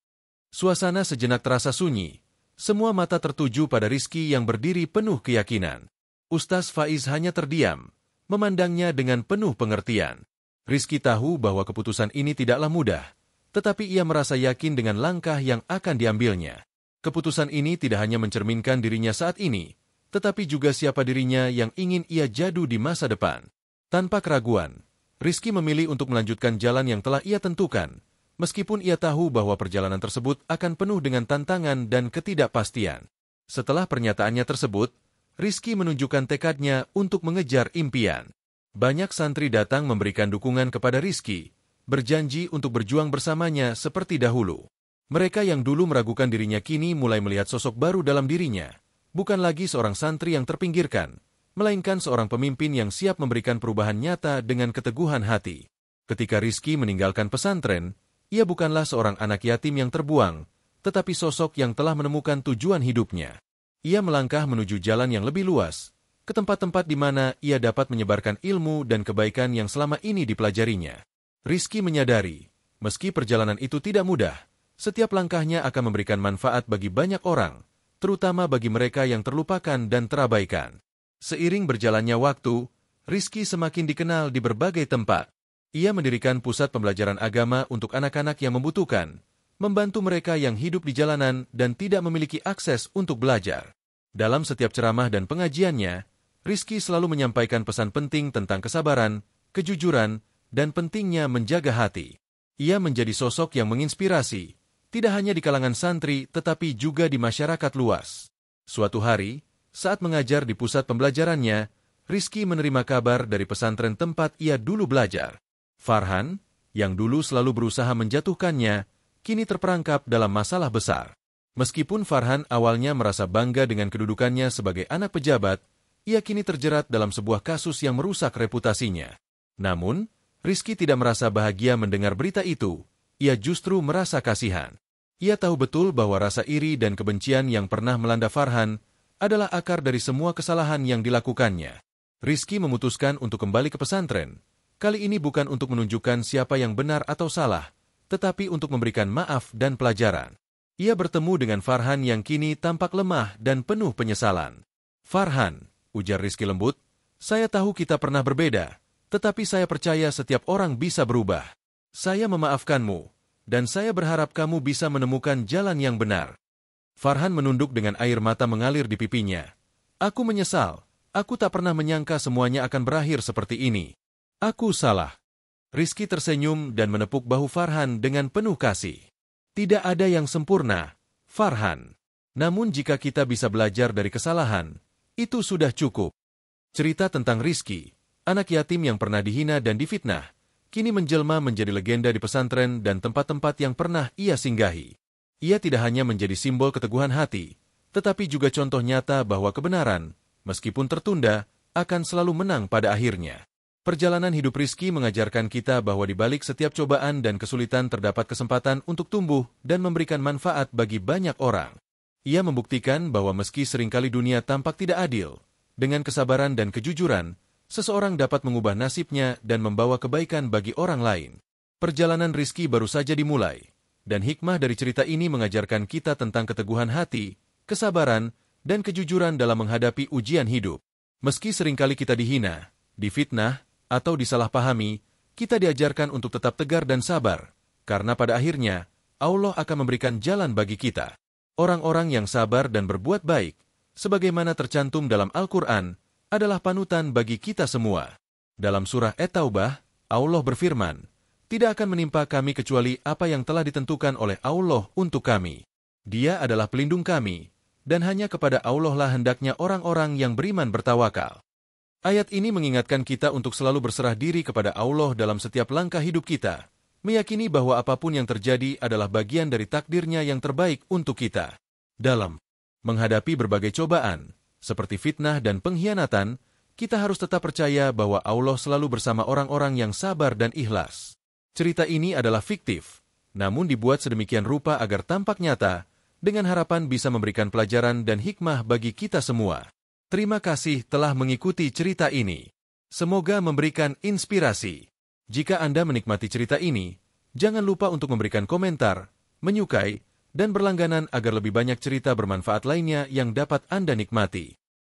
Suasana sejenak terasa sunyi. Semua mata tertuju pada Rizky yang berdiri penuh keyakinan. Ustaz Faiz hanya terdiam, memandangnya dengan penuh pengertian. Rizky tahu bahwa keputusan ini tidaklah mudah, tetapi ia merasa yakin dengan langkah yang akan diambilnya. Keputusan ini tidak hanya mencerminkan dirinya saat ini, tetapi juga siapa dirinya yang ingin ia jadu di masa depan. Tanpa keraguan, Rizky memilih untuk melanjutkan jalan yang telah ia tentukan, meskipun ia tahu bahwa perjalanan tersebut akan penuh dengan tantangan dan ketidakpastian. Setelah pernyataannya tersebut, Rizky menunjukkan tekadnya untuk mengejar impian. Banyak santri datang memberikan dukungan kepada Rizky, berjanji untuk berjuang bersamanya seperti dahulu. Mereka yang dulu meragukan dirinya kini mulai melihat sosok baru dalam dirinya, bukan lagi seorang santri yang terpinggirkan, melainkan seorang pemimpin yang siap memberikan perubahan nyata dengan keteguhan hati. Ketika Rizky meninggalkan pesantren, ia bukanlah seorang anak yatim yang terbuang, tetapi sosok yang telah menemukan tujuan hidupnya. Ia melangkah menuju jalan yang lebih luas, ke tempat-tempat di mana ia dapat menyebarkan ilmu dan kebaikan yang selama ini dipelajarinya. Rizky menyadari, meski perjalanan itu tidak mudah, setiap langkahnya akan memberikan manfaat bagi banyak orang, terutama bagi mereka yang terlupakan dan terabaikan. Seiring berjalannya waktu, Rizky semakin dikenal di berbagai tempat. Ia mendirikan pusat pembelajaran agama untuk anak-anak yang membutuhkan, membantu mereka yang hidup di jalanan dan tidak memiliki akses untuk belajar. Dalam setiap ceramah dan pengajiannya, Rizky selalu menyampaikan pesan penting tentang kesabaran, kejujuran, dan pentingnya menjaga hati. Ia menjadi sosok yang menginspirasi, tidak hanya di kalangan santri tetapi juga di masyarakat luas. Suatu hari, saat mengajar di pusat pembelajarannya, Rizky menerima kabar dari pesantren tempat ia dulu belajar. Farhan, yang dulu selalu berusaha menjatuhkannya, kini terperangkap dalam masalah besar. Meskipun Farhan awalnya merasa bangga dengan kedudukannya sebagai anak pejabat, ia kini terjerat dalam sebuah kasus yang merusak reputasinya. Namun, Rizky tidak merasa bahagia mendengar berita itu. Ia justru merasa kasihan. Ia tahu betul bahwa rasa iri dan kebencian yang pernah melanda Farhan adalah akar dari semua kesalahan yang dilakukannya. Rizky memutuskan untuk kembali ke pesantren. Kali ini bukan untuk menunjukkan siapa yang benar atau salah, tetapi untuk memberikan maaf dan pelajaran. Ia bertemu dengan Farhan yang kini tampak lemah dan penuh penyesalan. "Farhan," ujar Rizky lembut, "saya tahu kita pernah berbeda, tetapi saya percaya setiap orang bisa berubah. Saya memaafkanmu, dan saya berharap kamu bisa menemukan jalan yang benar." Farhan menunduk dengan air mata mengalir di pipinya. "Aku menyesal. Aku tak pernah menyangka semuanya akan berakhir seperti ini. Aku salah." Rizky tersenyum dan menepuk bahu Farhan dengan penuh kasih. "Tidak ada yang sempurna, Farhan. Namun jika kita bisa belajar dari kesalahan, itu sudah cukup." Cerita tentang Rizky, anak yatim yang pernah dihina dan difitnah, kini menjelma menjadi legenda di pesantren dan tempat-tempat yang pernah ia singgahi. Ia tidak hanya menjadi simbol keteguhan hati, tetapi juga contoh nyata bahwa kebenaran, meskipun tertunda, akan selalu menang pada akhirnya. Perjalanan hidup Rizky mengajarkan kita bahwa di balik setiap cobaan dan kesulitan terdapat kesempatan untuk tumbuh dan memberikan manfaat bagi banyak orang. Ia membuktikan bahwa meski seringkali dunia tampak tidak adil, dengan kesabaran dan kejujuran, seseorang dapat mengubah nasibnya dan membawa kebaikan bagi orang lain. Perjalanan Rizky baru saja dimulai, dan hikmah dari cerita ini mengajarkan kita tentang keteguhan hati, kesabaran, dan kejujuran dalam menghadapi ujian hidup. Meski seringkali kita dihina, difitnah, atau disalahpahami, kita diajarkan untuk tetap tegar dan sabar, karena pada akhirnya, Allah akan memberikan jalan bagi kita. Orang-orang yang sabar dan berbuat baik, sebagaimana tercantum dalam Al-Quran, adalah panutan bagi kita semua. Dalam surah At-Taubah, Allah berfirman, "Tidak akan menimpa kami kecuali apa yang telah ditentukan oleh Allah untuk kami. Dia adalah pelindung kami, dan hanya kepada Allah lah hendaknya orang-orang yang beriman bertawakal." Ayat ini mengingatkan kita untuk selalu berserah diri kepada Allah dalam setiap langkah hidup kita, meyakini bahwa apapun yang terjadi adalah bagian dari takdirnya yang terbaik untuk kita. Dalam menghadapi berbagai cobaan, seperti fitnah dan pengkhianatan, kita harus tetap percaya bahwa Allah selalu bersama orang-orang yang sabar dan ikhlas. Cerita ini adalah fiktif, namun dibuat sedemikian rupa agar tampak nyata, dengan harapan bisa memberikan pelajaran dan hikmah bagi kita semua. Terima kasih telah mengikuti cerita ini. Semoga memberikan inspirasi. Jika Anda menikmati cerita ini, jangan lupa untuk memberikan komentar, menyukai, dan berlangganan agar lebih banyak cerita bermanfaat lainnya yang dapat Anda nikmati.